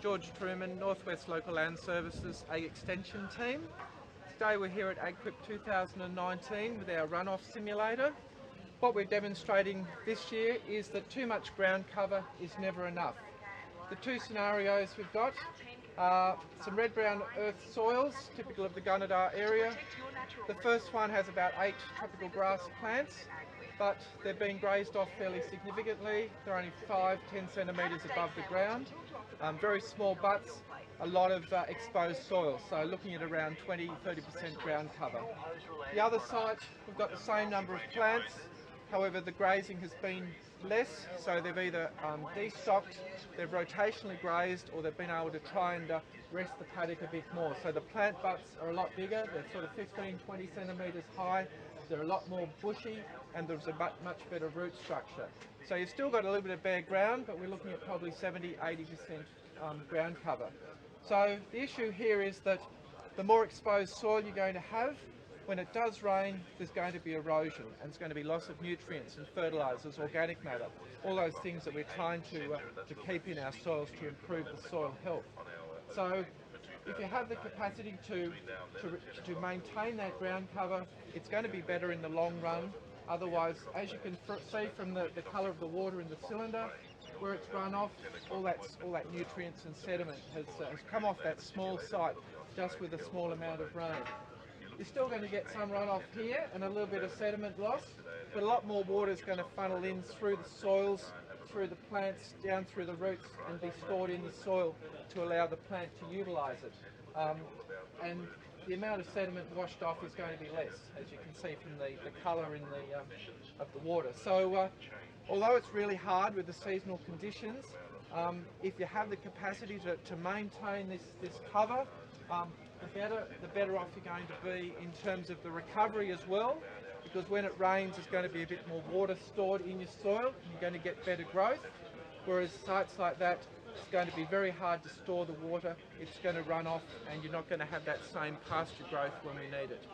George Truman, Northwest Local Land Services Ag Extension Team. Today we're here at AgQuip 2019 with our runoff simulator. What we're demonstrating this year is that too much ground cover is never enough. The two scenarios we've got are some red-brown earth soils, typical of the Gunnedah area. The first one has about 8 tropical grass plants, but they're being grazed off fairly significantly. They're only 5-10 centimetres above the ground. Very small butts, a lot of exposed soil, so looking at around 20-30% ground cover. The other site, we've got the same number of plants, however the grazing has been less, so they've either destocked, they've rotationally grazed, or they've been able to try and rest the paddock a bit more. So the plant butts are a lot bigger, they're sort of 15-20 centimetres high, they're a lot more bushy, and there's a much better root structure. So you've still got a little bit of bare ground, but we're looking at probably 70-80% ground cover. So the issue here is that the more exposed soil you're going to have, when it does rain, there's going to be erosion, and there's going to be loss of nutrients and fertilisers, organic matter, all those things that we're trying to keep in our soils to improve the soil health. So if you have the capacity to maintain that ground cover, it's going to be better in the long run. Otherwise, as you can see from the colour of the water in the cylinder, where it's run off, all that nutrients and sediment has come off that small site just with a small amount of rain. You're still going to get some runoff here and a little bit of sediment loss, but a lot more water is going to funnel in through the soils, through the plants, down through the roots, and be stored in the soil to allow the plant to utilise it. And the amount of sediment washed off is going to be less, as you can see from the colour of the water. So although it's really hard with the seasonal conditions, if you have the capacity to maintain this cover, the better off you're going to be in terms of the recovery as well, because when it rains there's going to be a bit more water stored in your soil and you're going to get better growth, whereas sites like that, it's going to be very hard to store the water, it's going to run off and you're not going to have that same pasture growth when we need it.